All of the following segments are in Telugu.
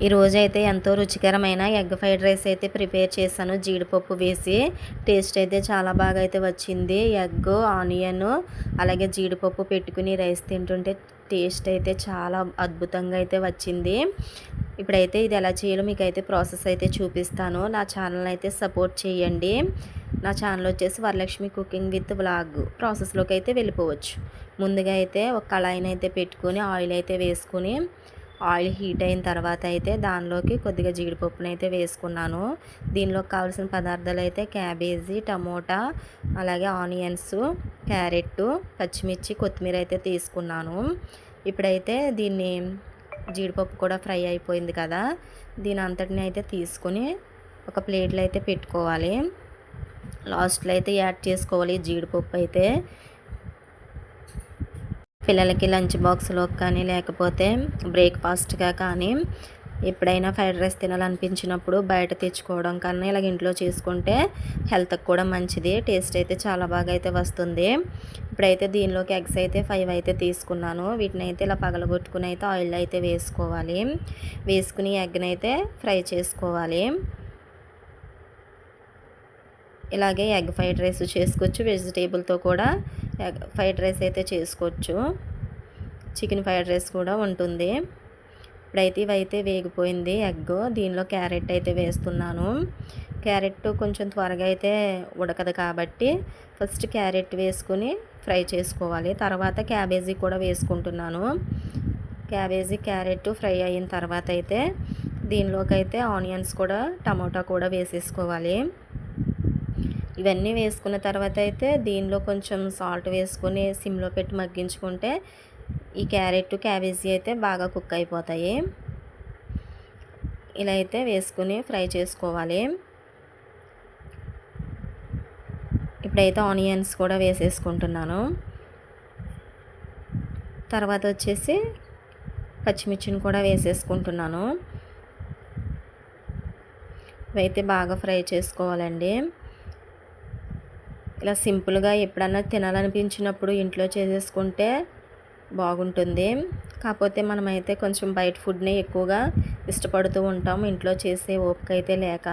ఈరోజైతే ఎంతో రుచికరమైన ఎగ్ ఫ్రైడ్ రైస్ అయితే ప్రిపేర్ చేశాను జీడిపప్పు వేసి. టేస్ట్ అయితే చాలా బాగా అయితే వచ్చింది. ఎగ్, ఆనియన్ అలాగే జీడిపప్పు పెట్టుకుని రైస్ తింటుంటే టేస్ట్ అయితే చాలా అద్భుతంగా అయితే వచ్చింది. ఇప్పుడైతే ఇది ఎలా చేయాలో మీకైతే ప్రాసెస్ అయితే చూపిస్తాను. నా ఛానల్ అయితే సపోర్ట్ చేయండి. నా ఛానల్ వచ్చేసి వరలక్ష్మి కుకింగ్ విత్ వ్లాగ్. ప్రాసెస్లోకి అయితే వెళ్ళిపోవచ్చు. ముందుగా అయితే ఒక కళాయిని అయితే పెట్టుకొని ఆయిల్ అయితే వేసుకుని, ఆయిల్ హీట్ అయిన తర్వాత అయితే దానిలోకి కొద్దిగా జీడిపప్పును అయితే వేసుకున్నాను. దీనిలోకి కావాల్సిన పదార్థాలు అయితే క్యాబేజీ, టమోటా, అలాగే ఆనియన్స్, క్యారెట్, పచ్చిమిర్చి, కొత్తిమీర అయితే తీసుకున్నాను. ఇప్పుడైతే దీన్ని జీడిపప్పు కూడా ఫ్రై అయిపోయింది కదా, దీని అంతటిని అయితే తీసుకొని ఒక ప్లేట్లో అయితే పెట్టుకోవాలి. లాస్ట్లో అయితే యాడ్ చేసుకోవాలి జీడిపప్పు అయితే. పిల్లలకి లంచ్ బాక్స్లోకి కానీ లేకపోతే బ్రేక్ఫాస్ట్గా కానీ ఎప్పుడైనా ఫ్రైడ్ రైస్ తినాలనిపించినప్పుడు బయట తెచ్చుకోవడం కన్నా ఇలాగ ఇంట్లో చేసుకుంటే హెల్త్కి కూడా మంచిది. టేస్ట్ అయితే చాలా బాగా అయితే వస్తుంది. ఇప్పుడైతే దీనిలోకి ఎగ్స్ అయితే 5 అయితే తీసుకున్నాను. వీటిని అయితే ఇలా పగలగొట్టుకుని అయితే ఆయిల్ అయితే వేసుకోవాలి. వేసుకుని ఎగ్ని అయితే ఫ్రై చేసుకోవాలి. ఇలాగే ఎగ్ ఫ్రైడ్ రైస్ చేసుకోవచ్చు. వెజిటేబుల్తో కూడా ఎగ్ ఫ్రైడ్ రైస్ అయితే చేసుకోవచ్చు. చికెన్ ఫ్రైడ్ రైస్ కూడా ఉంటుంది. ఇప్పుడైతే ఇవైతే వేగిపోయింది ఎగ్. దీనిలో క్యారెట్ అయితే వేస్తున్నాను. క్యారెట్ కొంచెం త్వరగా అయితే ఉడకదు కాబట్టి ఫస్ట్ క్యారెట్ వేసుకుని ఫ్రై చేసుకోవాలి. తర్వాత క్యాబేజీ కూడా వేసుకుంటున్నాను. క్యాబేజీ, క్యారెట్ ఫ్రై అయిన తర్వాత అయితే దీనిలోకి అయితే ఆనియన్స్ కూడా, టమోటా కూడా వేసేసుకోవాలి. ఇవన్నీ వేసుకున్న తర్వాత అయితే దీనిలో కొంచెం సాల్ట్ వేసుకొని సిమ్లో పెట్టి మగ్గించుకుంటే ఈ క్యారెట్, క్యాబేజీ అయితే బాగా కుక్ అయిపోతాయి. ఇలా అయితే వేసుకుని ఫ్రై చేసుకోవాలి. ఇప్పుడైతే ఆనియన్స్ కూడా వేసేసుకుంటున్నాను. తర్వాత వచ్చేసి పచ్చిమిర్చిని కూడా వేసేసుకుంటున్నాను. ఇవైతే బాగా ఫ్రై చేసుకోవాలండి. ఇలా సింపుల్గా ఎప్పుడన్నా తినాలనిపించినప్పుడు ఇంట్లో చేసేసుకుంటే బాగుంటుంది. కాకపోతే మనమైతే కొంచెం బయట ఫుడ్ని ఎక్కువగా ఇష్టపడుతూ ఉంటాం, ఇంట్లో చేసే ఓపిక అయితే లేక.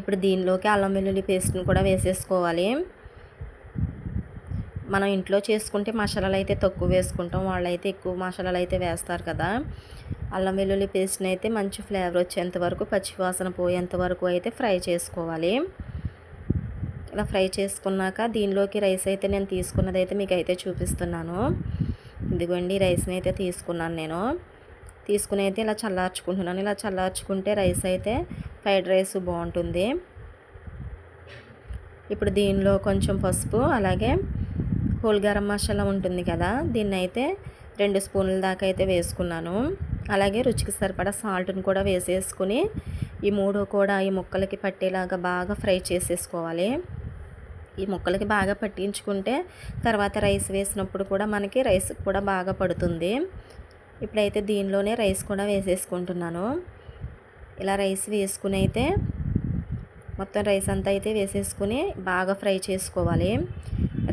ఇప్పుడు దీనిలోకి అల్లం వెల్లుల్లి పేస్ట్ని కూడా వేసేసుకోవాలి. మనం ఇంట్లో చేసుకుంటే మసాలాలు అయితే తక్కువ వేసుకుంటాం, వాళ్ళైతే ఎక్కువ మసాలాలు అయితే వేస్తారు కదా. అల్లం వెల్లుల్లి పేస్ట్ని అయితే మంచి ఫ్లేవర్ వచ్చేంత వరకు, పచ్చివాసన పోయేంత వరకు అయితే ఫ్రై చేసుకోవాలి. ఇలా ఫ్రై చేసుకున్నాక దీనిలోకి రైస్ అయితే నేను తీసుకున్నది అయితే మీకు అయితే చూపిస్తున్నాను. ఇదిగోండి రైస్ని అయితే తీసుకున్నాను నేను. తీసుకుని అయితే ఇలా చల్లార్చుకుంటున్నాను. ఇలా చల్లార్చుకుంటే రైస్ అయితే ఫ్రైడ్ రైస్ బాగుంటుంది. ఇప్పుడు దీనిలో కొంచెం పసుపు, అలాగే హోల్ గరం మసాలా ఉంటుంది కదా, దీన్ని అయితే 2 స్పూన్ల దాకా అయితే వేసుకున్నాను. అలాగే రుచికి సరిపడా సాల్ట్ని కూడా వేసేసుకుని ఈ 3 కూడా ఈ ముక్కలకి పట్టేలాగా బాగా ఫ్రై చేసేసుకోవాలి. ఈ ముక్కలకి బాగా పట్టించుకుంటే తర్వాత రైస్ వేసినప్పుడు కూడా మనకి రైస్ కూడా బాగా పడుతుంది. ఇప్పుడైతే దీనిలోనే రైస్ కూడా వేసేసుకుంటున్నాను. ఇలా రైస్ వేసుకుని అయితే మొత్తం రైస్ అంతా అయితే వేసేసుకుని బాగా ఫ్రై చేసుకోవాలి.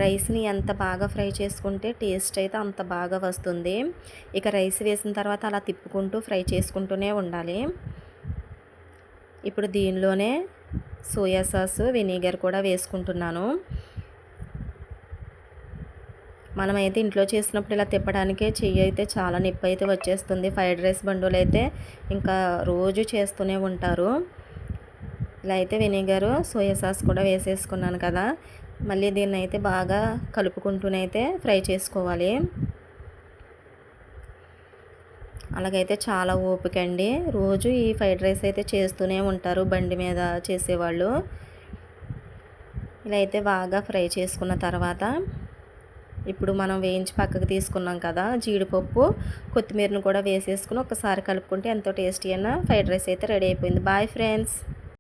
రైస్ని ఎంత బాగా ఫ్రై చేసుకుంటే టేస్ట్ అయితే అంత బాగా వస్తుంది. ఇక రైస్ వేసిన తర్వాత అలా తిప్పుకుంటూ ఫ్రై చేసుకుంటూనే ఉండాలి. ఇప్పుడు దీనిలోనే సోయా సాస్, వెనిగర్ కూడా వేసుకుంటున్నాను. మనమైతే ఇంట్లో చేసినప్పుడు ఇలా తిప్పడానికే చెయ్యి అయితే చాలా నొప్పి అయితే వచ్చేస్తుంది. ఫ్రైడ్ రైస్ బంధువులు అయితే ఇంకా రోజు చేస్తూనే ఉంటారు. ఇలా అయితే వెనిగరు, సోయా సాస్ కూడా వేసేసుకున్నాను కదా, మళ్ళీ దీన్ని అయితే బాగా కలుపుకుంటూనైతే ఫ్రై చేసుకోవాలి. అలాగైతే చాలా ఓపిక అండి. రోజు ఈ ఫ్రైడ్ రైస్ అయితే చేస్తూనే ఉంటారు బండి మీద చేసేవాళ్ళు. ఇలా అయితే బాగా ఫ్రై చేసుకున్న తర్వాత ఇప్పుడు మనం వేయించి పక్కకు తీసుకున్నాం కదా జీడిపప్పు, కొత్తిమీరను కూడా వేసేసుకుని ఒకసారి కలుపుకుంటే ఎంతో టేస్టీ అయిన ఫ్రైడ్ రైస్ అయితే రెడీ అయిపోయింది. Bye friends.